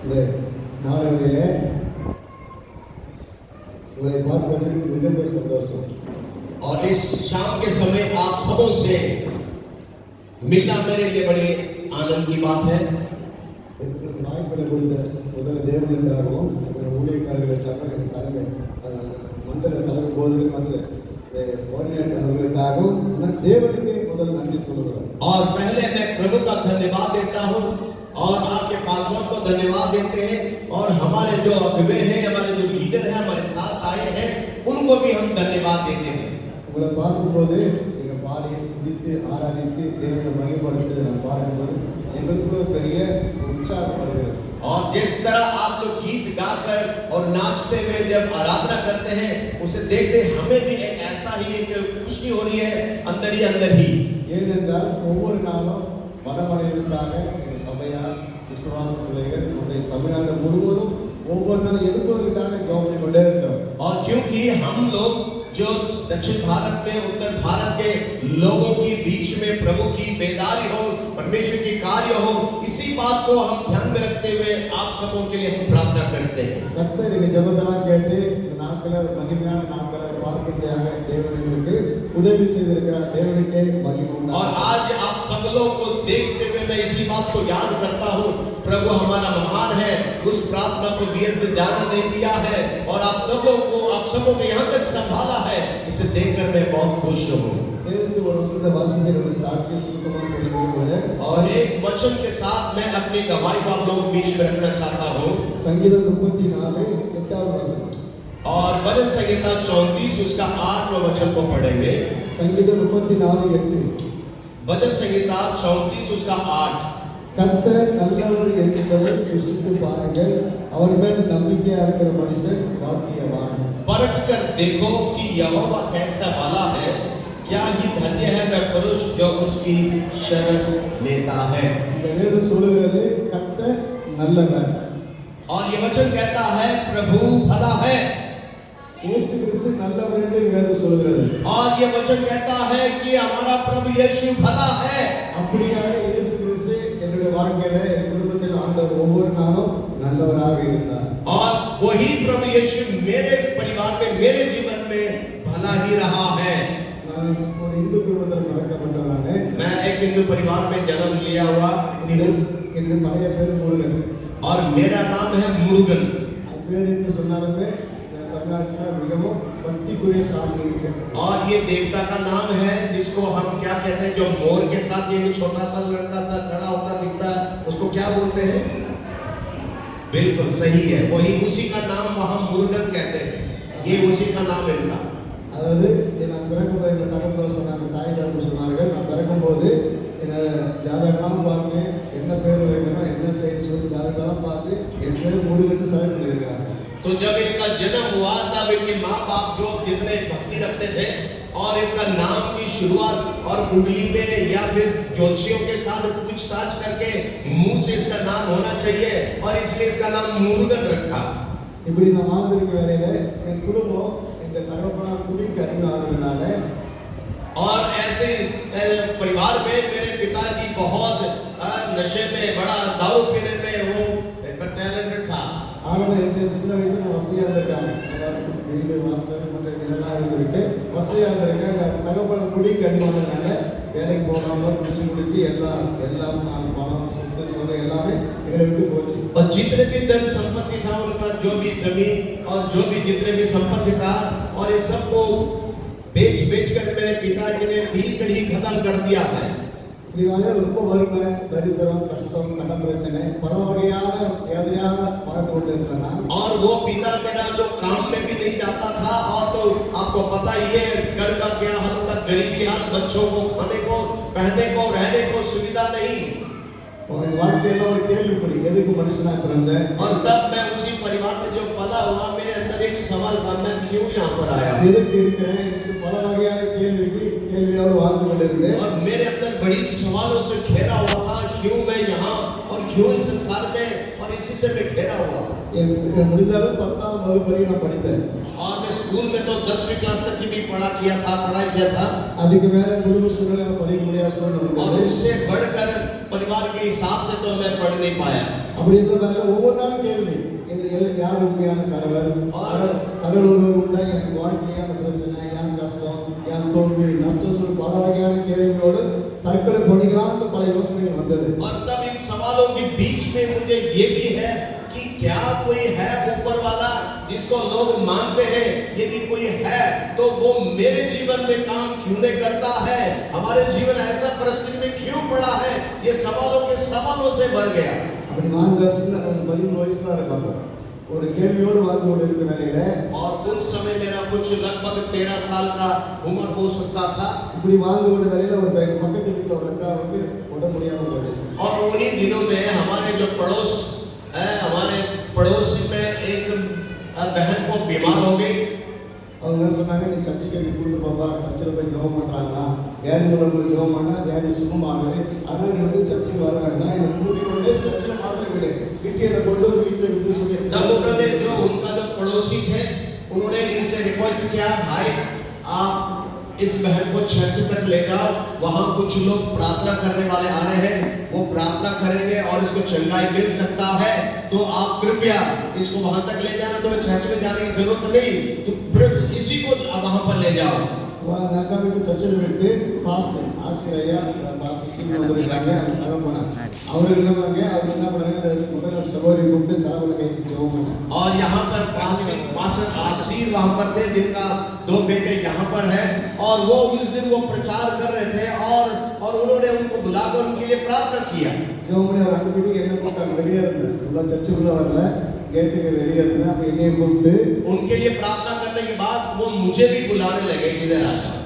இந்த நாளவழியிலே உங்களை பார்ப்பதில் மிகுந்த சந்தோஷம். और इस शाम के समय आप सबों से मिलना मेरे लिए बड़े आनंद की बात है। வாய்ப்பினை கொடுத்த முதல்ல தேவனுக்காகவும் ஊழியக்காரர்களுக்காக தலைமை மண்டல தலைமை போதகர் மற்ற கோஆர்டினேட்டர் அவர்களுக்காகவும் தேவனுக்கு முதல் நன்றி சொல்லுகிறோம். और पहले मैं प्रभु का धन्यवाद देता हूँ और आपके पासवान को धन्यवाद देते हैं और हमारे जो अगुवे हैं, हमारे जो लीडर हैं, हमारे साथ आए हैं, उनको भी हम धन्यवाद देते हैं। உங்களை பார்க்கும்போது நீங்கள் பாடி துதித்து ஆராதித்து தேவனை மகிமைப்படுத்தி நான் பாடும்போது எங்களுக்குள்ள பெரிய உற்சாகம் வருகிறது. और जिस तरह आप लोग गीत गाकर और नाचते हुए जब आराधना करते हैं, उसे देखते हमें भी एक ऐसा ही एक खुशी हो रही है अंदर ही। ஏனென்றால் ஒவ்வொரு நாளும் மனமடைவதற்காக எங்கள் சபையார் விசுவாச பிள்ளைகள் நம்முடைய தமிழ்நாடு முழுவதும் ஒவ்வொரு நாளும் எழுப்புவதற்காக ஜெபம் பண்ணி கொண்டே இருக்கிறோம். और क्योंकि हम लोग जो दक्षिण भारत में, उत्तर भारत के लोगों के बीच में प्रभु की बेदारी हो, परमेश्वर की कार्य हो, इसी बात को हम ध्यान में रखते हुए आप सबों के लिए हम प्रार्थना करते हैं। கர்த்தர் நீங்க ஜெபத்தெல்லாம் கேட்டு நாட்களை மகிமையான நாட்களை பார்க்கும்படியாக தேவனுக்கு உதவி செய்திருக்கிறார். தேவனுக்கே மகிமை உண்டாகட்டும். और आज आप सब लोगों को देखते हुए मैं इसी बात को याद करता हूँ, प्रभु हमारा महान है, उस प्रार्थना को व्यर्थ जाने नहीं दिया है और आप सबों को यहाँ तक संभाला है। इसे देखकर मैं बहुत खुश हूँ। தேவனுக்கு ஒரு சின்ன வாசிக்கிறவங்க சாட்சி சுத்தமாக சொல்லியிருக்கிறார். और एक वचन के साथ मैं अपनी गवाही को आप लोगों के बीच में रखना चाहता हूँ। संगीत 34:8 वचन और भजन संहिता 34 उसका 8वां वचन को पढ़ेंगे। संगीत 34:8 भजन संहिता 34 उसका 8। கர்த்தர் நல்லவர் என்பதை ருசித்து பாருங்கள், அவர் மேல் நம்பிக்கையா இருக்கிற மனுஷன் பாக்கியவான். परख कर देखो कि यहोवा कैसा भला है, क्या ही धन्य है वह पुरुष जो उसकी शरण लेता है। இந்த வேதம் சொல்லுகிறது கர்த்தர் நல்லவர். और ये वचन कहता है प्रभु भला है। இயேசு கிறிஸ்து நல்லவர் என்று வேதம் சொல்லுகிறது. और ये वचन कहता है कि हमारा प्रभु यीशु भला है। அப்படியாக இயேசு கிறிஸ்து என்னுடைய வாழ்க்கையில என் குடும்பத்தில் ஆண்டவர் ஒவ்வொரு நாளும் நல்லவராக இருந்தார். और वही प्रभु यीशु मेरे परिवार में, मेरे जीवन में भला ही रहा है। நான் ஒரு இந்து குடும்பத்தில் பிறக்கப்பட்டவனானே. मैं एक हिंदू परिवार में जन्म लिया हुआ என்னுடைய பழைய பேர் முருகன். और मेरा नाम है मुरुगन। அது பேர் என்று சொன்னாலுமே தமிழ்நாட்டில் மிகவும் பக்திக்குரிய சாமி. और ये देवता का नाम है जिसको हम क्या कहते हैं, जो मोर के साथ ये छोटा सा लड़का सा खड़ा होता दिखता है, उसको क्या बोलते हैं? बिल्कुल सही है, वही उसी का नाम वहाँ मुरुगन कहते हैं। ये उसी का नाम है इनका। அதாவது நான் பிறக்கும்போது எங்கள் தகப்பன் சொன்னாங்க, தாய் தகப்பன் சொன்னார்கள், நான் பிறக்கும்போது ஜாதகம்லாம் பார்த்து என்ன பேர் வைக்கணும், என்ன செய்யணும் சொல்லி ஜாதகம்லாம் பார்த்து என் பேர் முருகன் செலக்ட் பண்ணியிருக்காங்க. तो जब इनका जन्म हुआ तब इनके माँ बाप जो जितने भक्ति रखते थे और इसका नाम की शुरुआत और कुंडली में या फिर ज्योतिषियों के साथ पूछताछ करके मुंह से इसका नाम होना चाहिए और इसलिए इसका नाम मुरुगन रखा। இப்படி நான் வாழ்ந்திருக்க வேலையில என் குடும்பம் எங்கள் தகப்பனார் குடிக்கு அடிமையானதுனால और ऐसे परिवार में मेरे पिताजी बहुत नशे में, बड़ा दारू पीने में वो टैलेंटेड था। ஆரம்ப சின்ன வயசுல வசதியா இருந்திருக்காங்க, வீடு வாசல் மற்ற இதெல்லாம் இருந்திருக்கு, வசதியா இருந்திருக்கேன். தகப்பனார் குடிக்கு அடிமையானதுனால வேலைக்கு போகாம குடிச்சு எல்லாம் பணம் சொத்து சொந்த எல்லாமே எங்களை விட்டு போச்சு. और जितने भी धन संपत्ति था उनका, जो भी जमीन और जो भी जितने भी संपत्ति था, और इस सबको बेच कर मेरे पिताजी ने पीट कर ही खत्म कर दिया है। இப்படியாக ரொம்ப வறுமை, தரித்திரம், கஷ்டம், கடன் பிரச்சனை, பல வகையான வேதனையாக வாழ்ந்து கொண்டிருக்கிறேன். और वो पिता मेरा जो काम में भी नहीं जाता था, और तो आपको पता ही है घर का क्या हाल था, गरीबी हाल, बच्चों को खाने को, पहनने को, रहने को सुविधा नहीं। और வாழ்க்கையில ஒரு கேள்விக்குறி, எதுக்கு மனுஷனா பிறந்தேன்? और तब मैं उसी परिवार में जो पला हुआ, मेरे अंदर एक सवाल था, मैं क्यों यहाँ पर आया? எதுக்கு இருக்கிறேன்? பல வகையான கேள்வியோடு வாழ்ந்து கொண்டிருந்தேன். और मेरे अंदर बड़ी सवालों से घेरा हुआ था, क्यों मैं यहाँ और क्यों इस संसार में, और इसी से मैं घेरा हुआ था। முடிந்தாலும் 10ஆம் வகுப்பு வரை நான் படித்தேன். और मैं स्कूल में तो 10वीं क्लास तक की भी पढ़ाई किया था। அதுக்கு மேல குடும்ப சூழ்நிலை படிக்க முடியாத சூழ்நிலை और இருந்தது. उससे बढ़कर परिवार के हिसाब से तो मैं पढ़ नहीं पाया। அப்படி இருந்ததால ஒவ்வொரு நாளும் கேள்வி, யார் உண்மையான கணவர், கடவுள் ஒருவர் உண்டா, என் வாழ்க்கையான பிரச்சனை, என் கஷ்டம், என் தோல்வி, நஷ்டம், சொல்லி பல வகையான கேள்விகளோடு தற்கொலை பண்ணிக்கலாம்னு பல யோசனைகள் வந்தது. और तब इन सवालों के बीच में मुझे ये भी है कि क्या कोई है ऊपर वाला जिसको लोग मानते हैं? यदि कोई है तो वो मेरे जीवन में काम क्यों नहीं करता है? हमारे जीवन ऐसा परिस्थिति में क्यों पड़ा है? ये सवालों से भर गया। அப்படி மார்கதர்ஷன் 13 வயசுல இருக்கப்போ ஒரு கேள்வியோடு வாழ்ந்து கொண்டு இருக்கிற நிலையில, और उस समय मेरा कुछ लगभग 13 साल का उम्र हो सकता था। இப்படி வாழ்ந்து கொண்ட நிலையில ஒரு பக்கத்து வீட்டுல ஒரு அக்கா வந்து உடம்பு முடியாம போகுது. और उन्हीं दिनों में हमारे जो पड़ोस है, हमारे पड़ोस में एक बहन को बीमार हो गई। அவங்க என்ன சொன்னாங்க, நீ சர்ச்சுக்கு கூட்டு போப்பா, சர்ச்சில் போய் ஜெபம் பண்றாங்கன்னா வியாதிகளை போய் ஜெபம் பண்ணா வியாதி சுகமாகுது, அதனால நீ வந்து சர்ச்சுக்கு வர வேண்டாம், என்னை கூட்டிட்டு வந்து சர்ச்சில் மாத்திரம் விடு, வீட்டில் கொண்டு வந்து வீட்டில் விட்டு சொல்லி तब उन्होंने जो उनका जो पड़ोसी थे उन्होंने इनसे रिक्वेस्ट किया, भाई आप इस बहन को चर्च तक ले जाओ, वहां कुछ लोग प्रार्थना करने वाले आ रहे हैं, वो प्रार्थना करेंगे और इसको चंगाई मिल सकता है, तो आप कृपया इसको वहां तक ले जाना, तुम्हें चर्च में जाने की जरूरत नहीं, तो इसी को वहां पर ले जाओ। அந்த அக்கா வீட்டு சர்ச்சில் விட்டு பாஸ்டர் ஆசிரியையா பாஸ்டர் சீக்கிரம் வந்துருக்காங்க, அவங்க தரப்போனா அவருக்கு என்ன பண்ணாங்க, அவர் என்ன பண்ணாங்க, முதல்ல சகோதரி கூப்பிட்டு தலைவலை கைக்கு ஜெபம் பண்ணாங்க। और यहाँ पर पास्टर आशीर वहां पर थे, जिनका 2 बेटे यहाँ पर है, और वो उस दिन वो प्रचार कर रहे थे और उन्होंने उनको बुलाकर उनके लिए प्रार्थना किया। ஜெபம் பண்ணி அவர் அங்கே வீட்டுக்கு என்ன கூப்பிட்டாங்க, வெளியே இருந்தேன், உள்ள சர்ச்சுக்குள்ள வரல, गेट के வெளியே இருந்தேன், அப்ப என்னைய கூப்பிட்டு उनके लिए प्रार्थना करने के बाद वो मुझे भी बुलाने लगे, इधर आ जाओ।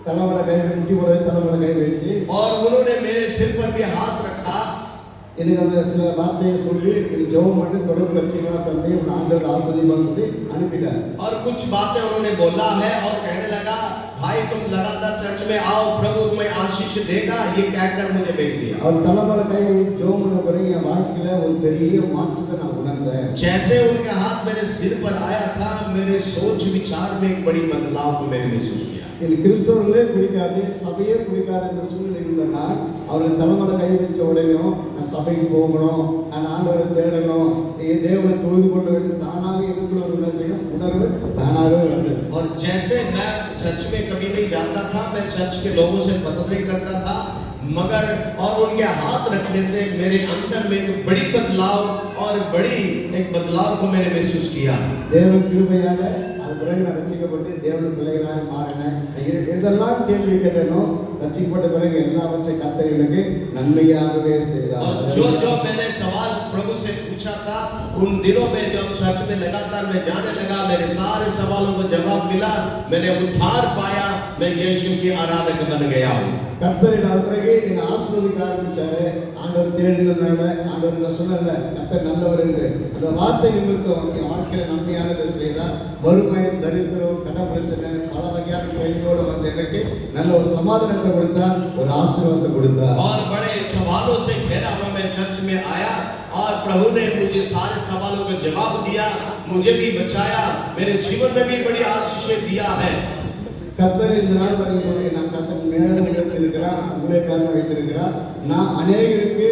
தலைவலை கை முட்டி போடவே தலைவலை கை வச்சு और उन्होंने मेरे सिर पर भी हाथ रखा। எனக்கு அந்த சில வார்த்தையை சொல்லி ஜெபம் பண்ணி தொடர்ந்து சர்ச்சைகளா தம்பி ஆண்டவர் ஆசீர்வதிப்பான்னு சொல்லி அனுப்பிட்டார்। और कुछ बातें उन्होंने बोला है और कहने लगा, भाई तुम लगातार चर्च में आओ, प्रभु तुम्हें आशीष देगा, ये कहकर मुझे भेज दिया। அவர் தலைவலை கை ஜெபம் பண்ண பிறகு என் வாழ்க்கையில ஒரு பெரிய மாற்றத்தை நான் உணர்ந்தேன்। जैसे उनके हाथ मेरे सिर पर आया था, मेरे सोच विचार में एक बड़ी बदलाव को मैंने महसूस किया। எனக்கு கிறிஸ்தவர்களே பிடிக்காது, சபையே பிடிக்காத இந்த சூழ்நிலை இருந்த நான் அவர்கள் தலைமையில கை வச்ச உடனேயும் நான் சபைக்கு போகணும், நான் ஆண்டவரை தேடணும், தேவனை தொழுது கொள்ள வேண்டும், தானாக எனக்குள்ள ஒரு உணர்வு தானாகவே வந்தது। और जैसे मैं चर्च में कभी नहीं जाता था, मैं चर्च के लोगों से पसंद नहीं करता था, मगर और उनके हाथ रखने से मेरे अंदर में एक बड़ी बदलाव और बड़ी एक बदलाव को मैंने महसूस किया। தேவன் கிருபையால அது பிறகு நான் ரட்சிக்கப்பட்டு தேவனுடைய பிள்ளைகளாக மாறினேன்। இதெல்லாம் கேள்வி கேட்டேனோ ரட்சிக்கப்பட்ட பிறகு எல்லாவற்றையும் கர்த்தர் எனக்கு நன்மையாகவே செய்தார்। और जो मैंने सवाल प्रभु से पूछा था, उन दिनों में जब चर्च में लगातार मैं जाने लगा, मेरे सारे सवालों को जवाब मिला, मैंने उद्धार पाया, मैं यीशु की आराधक बन गया हूँ। கர்த்தர் அது பிறகு என்னை ஆசீர்வதிக்க ஆரம்பிச்சாரு। ஆண்டவர் தேடினதுனால, ஆண்டவர் நான் சொன்னல கர்த்தர் நல்லவர் என்று அந்த வார்த்தை நிமித்தம் என் வாழ்க்கையில நன்மையானதை செய்தார்। வறுமை, தரித்திரம், கடன் பிரச்சனை, பல வகையான கேள்வியோடு வந்த எனக்கு நல்ல ஒரு சமாதானத்தை கொடுத்தார், ஒரு ஆசீர்வாதத்தை கொடுத்தார்। और बड़े सवालों से घेरा हुआ मैं चर्च में आया और प्रभु ने मुझे सारे सवालों का जवाब दिया, मुझे भी बचाया, मेरे जीवन में भी बड़ी आशीषें दिया है। கர்த்தர் இந்த நாள் வரைக்கும் நான் கர்த்தர் மேலும் உயர்த்திருக்கிறார், ஊழியக்காரனை வைத்திருக்கிறார், நான் அநேகருக்கு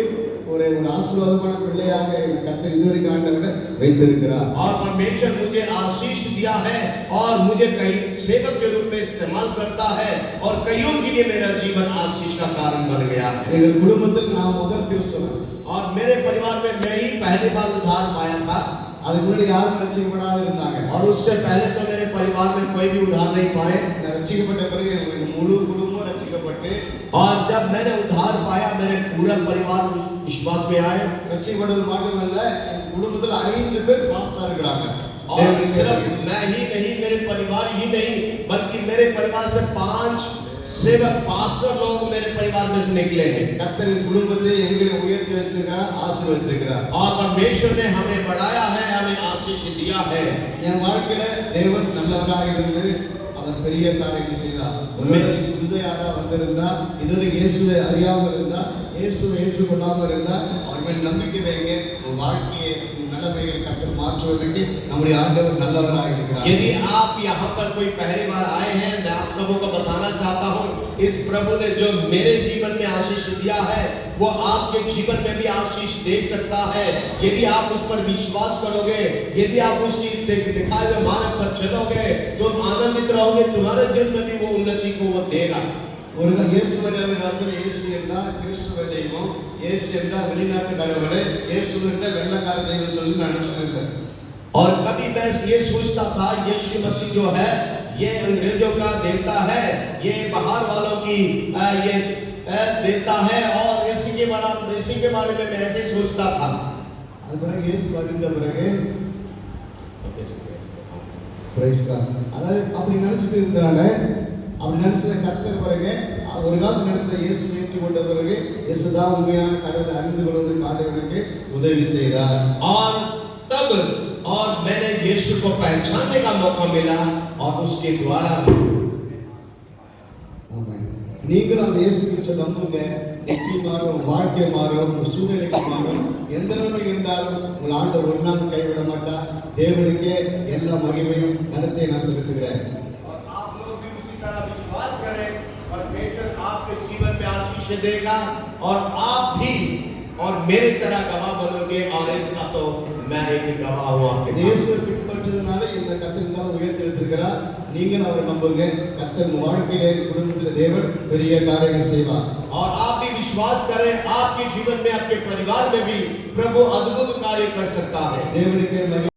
ஒரு ஆசீர்வாதமான பிள்ளையாக கர்த்தர் இதுவரைக்கும் ஆண்டவர் வைத்திருக்கிறார்। और परमेश्वर मुझे आशीष दिया है और मुझे कई सेवक के रूप में इस्तेमाल करता है और कईयों के लिए मेरा जीवन आशीष का कारण बन गया। எங்கள் குடும்பத்தில் நான் முதல் கிறிஸ்தவன் और मेरे परिवार में मैं ही पहली बार उद्धार पाया था। அதுக்கு முன்னாடி யாரும் ரட்சிக்கப்படாத இருந்தாங்க। और उससे पहले तो मेरे परिवार में कोई भी उद्धार नहीं पाए। ரட்சிக்கப்பட்ட பிறகு எங்கள் முழு குடும்பம் ரட்சிக்கப்பட்டு और जब मैंने उद्धार पाया, मेरे पूरा परिवार विश्वास में आए। ரட்சிக்கப்பட்டது மட்டுமல்ல, என் குடும்பத்தில் 5 பேர் பாஸ் ஆகிறாங்க। और सिर्फ मैं ही नहीं, मेरे परिवार ही नहीं, बल्कि मेरे परिवार से 5 सेवक पास्टर लोग मेरे परिवार में से निकले हैं। கர்த்தர் குடும்பத்தை எங்களை உயர்த்தி வச்சிருக்கிறார், ஆசீர்வதிச்சிருக்கிறார்। और परमेश्वर ने हमें बढ़ाया है, हमें आशीष दिया है। என் வாழ்க்கையில தேவன் நல்லவராக இருந்து அவர் பெரிய காரியங்களை செய்தார்। ஒருவேளை புதுதையாக வந்திருந்தா, இதுவரை இயேசுவை அறியாமல் இருந்தா இயேசுவை ஏற்றுக்கொள்ளாமல் இருந்தால் அவர் மேல் நம்பிக்கை வைங்க. உங்கள் வாழ்க்கையை நிலைமைகள் கர்த்தர் மாற்றுவதற்கு நம்முடைய ஆண்டவர் நல்லவராக இருக்கிறார். यदि आप यहाँ पर कोई पहली बार आए हैं, मैं आप सबों को बताना चाहता हूँ, इस प्रभु ने जो मेरे जीवन में आशीष दिया है वो आपके जीवन में भी आशीष दे सकता है। यदि आप उस पर विश्वास करोगे, यदि आप उसकी दिखाए हुए मार्ग पर चलोगे, तुम आनंदित रहोगे, तुम्हारे जीवन में भी वो उन्नति को वो देगा। ஒரு இயேசு காலத்தில் இயேசு என்றால் கிறிஸ்துவ தெய்வம், இயேசு என்றால் வெளிநாட்டு கடவுளை, இயேசு என்றால் வெள்ளக்கார தெய்வம் சொல்லி நினைச்சிருந்தேன். और कभी मैं ये सोचता था यीशु मसीह जो है ये अंग्रेजों का देवता है, ये बाहर वालों की ये देवता है, और इसी के बारे में मैं ऐसे सोचता था। அது பிறகு இயேசு வருகிற பிறகு பிரைஸ் காட், அதாவது அப்படி நினைச்சிட்டு இருந்தாங்க. அப்படி நினைச்சதை கர்த்தர் பிறகு ஒரு காலத்தில் நினைச்சதை இயேசு ஏற்றுக்கொண்ட பிறகு இயேசு தான் உண்மையான கடவுளை அறிந்து கொள்வதற்கு ஆண்டவனுக்கு உதவி செய்தார். और मैंने यीशु को पहचानने का मौका मिला और उसके द्वारा நீங்களும் அந்த இயேசு கிறிஸ்துவை நம்புங்க. நிச்சயமாக வாழ்க்கை மாறும், சூழ்நிலைக்கு மாறும். எந்த நிலைமை இருந்தாலும் உங்கள் ஆண்டவர் ஒரு நாள் கைவிட மாட்டார். தேவனுக்கே எல்லா மகிமையும் கனத்தை நான் செலுத்துகிறேன். और आप लोग भी उसी तरह विश्वास करें, परमेश्वर आपके जीवन में आशीष देगा और आप भी और मेरे तरह गवाह बनोगे। और इसका तो मैं एक गवाह हूं आपके साथ। இயேசுவை பின்பற்றதுனால இந்த கர்த்தர் இந்த உயர்த்தி வச்சிருக்கிறார். நீங்கள் அவரை நம்புங்க. கர்த்தர் வாழ்க்கையிலே குடும்பத்தில் தேவன் பெரிய காரியங்கள் செய்வார். और आप भी विश्वास करें, आपके जीवन में आपके परिवार में भी प्रभु अद्भुत कार्य कर सकता है। தேவனுக்கு